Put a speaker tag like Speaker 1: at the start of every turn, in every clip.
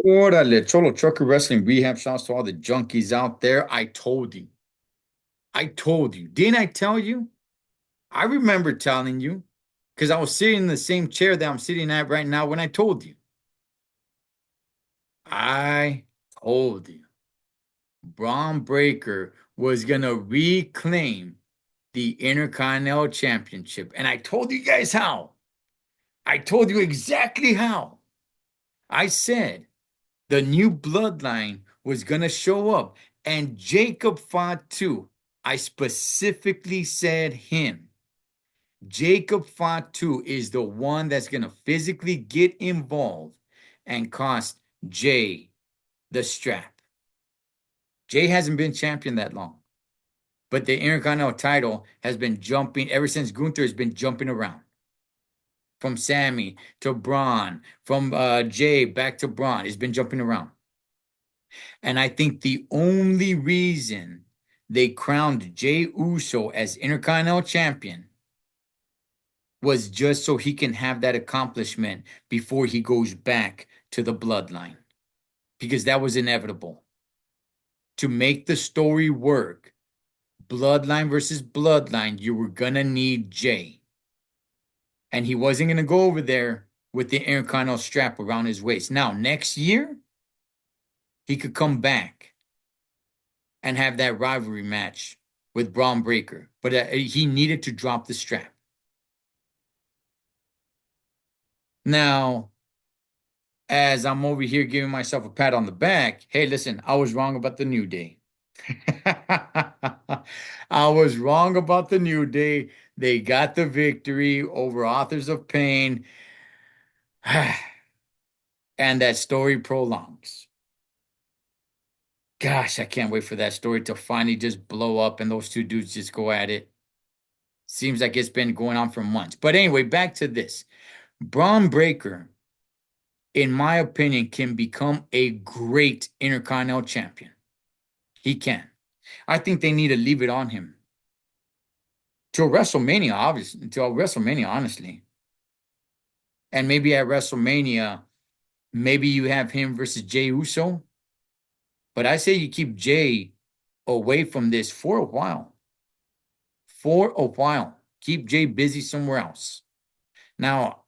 Speaker 1: Órale, Cholo Trucker Wrestling Rehab. Shouts to all the junkies out there. I told you. I told you. Didn't I tell you? I remember telling you because I was sitting in the same chair that I'm sitting at right now when I told you. I told you. Braun Breaker was going to reclaim the Intercontinental Championship. And I told you guys how. I told you exactly how. I said the new bloodline was going to show up, and Jacob Fatu. I specifically said him. Jacob Fatu is the one that's going to physically get involved and cost Jay the strap. Jay hasn't been champion that long, but the Intercontinental title has been jumping ever since Gunther has been jumping around from Sammy to Braun, from Jay back to Braun. He's been jumping around. And I think the only reason they crowned Jey Uso as Intercontinental Champion was just so he can have that accomplishment before he goes back to the bloodline, because that was inevitable. To make the story work, bloodline versus bloodline, you were going to need Jay. And he wasn't going to go over there with the Intercontinental strap around his waist. Now, next year, he could come back and have that rivalry match with Braun Breaker, but he needed to drop the strap. Now, as I'm over here giving myself a pat on the back, hey, listen, I was wrong about the New Day. I was wrong about the New Day. They got the victory over Authors of Pain, and that story prolongs. Gosh, I can't wait for that story to finally just blow up and those two dudes just go at it. Seems like it's been going on for months. But anyway, back to this. Braun Breaker, in my opinion, can become a great Intercontinental Champion. He can. I think they need to leave it on him till WrestleMania, obviously, until WrestleMania, honestly. And maybe at WrestleMania, maybe you have him versus Jey Uso. But I say you keep Jay away from this for a while. For a while. Keep Jay busy somewhere else. Now,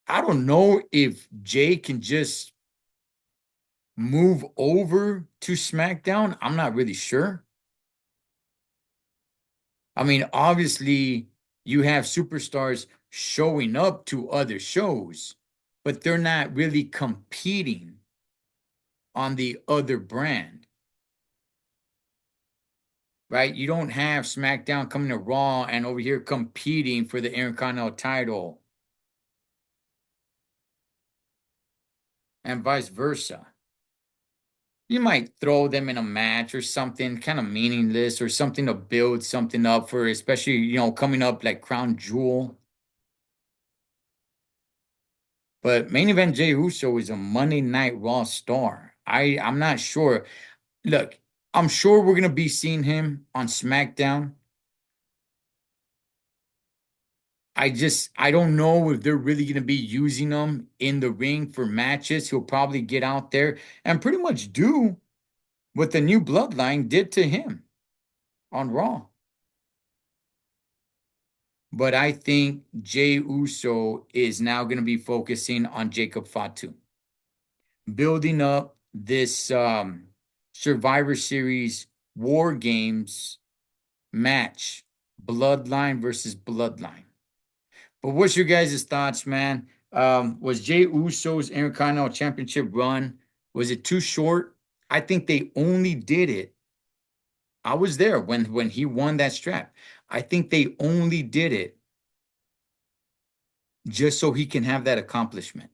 Speaker 1: I don't know if Jay can just move over to SmackDown. I'm not really sure. I mean, obviously, you have superstars showing up to other shows, but they're not really competing on the other brand, right? You don't have SmackDown coming to Raw and over here competing for the Intercontinental title and vice versa. You might throw them in a match or something kind of meaningless or something to build something up for, especially, coming up like Crown Jewel. But main event Jey Uso is a Monday Night Raw star. I'm not sure. Look, I'm sure we're gonna be seeing him on SmackDown. I don't know if they're really gonna be using him in the ring for matches. He'll probably get out there and pretty much do what the new bloodline did to him on Raw. But I think Jey Uso is now going to be focusing on Jacob Fatu, building up this Survivor Series War Games match, Bloodline versus Bloodline. But what's your guys' thoughts, man? Was Jey Uso's Intercontinental Championship run, was it too short? I think they only did it. I was there when he won that strap. I think they only did it just so he can have that accomplishment.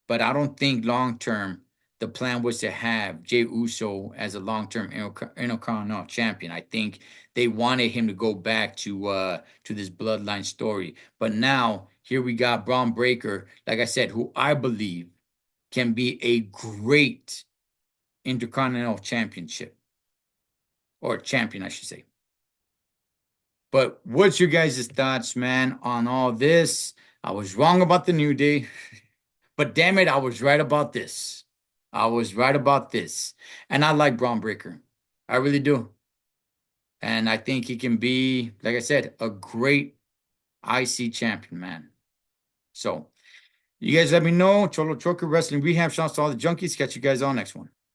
Speaker 1: But I don't think long term the plan was to have Jey Uso as a long term Intercontinental champion. I think they wanted him to go back to this bloodline story. But now here we got Braun Breaker, like I said, who I believe can be a great Intercontinental Championship or champion, I should say. But what's your guys' thoughts, man, on all this? I was wrong about the New Day, but damn it, I was right about this. I was right about this. And I like Braun Breaker. I really do. And I think he can be, like I said, a great IC champion, man. So you guys let me know. Cholo Choker Wrestling Rehab. Shouts to all the junkies. Catch you guys on next one.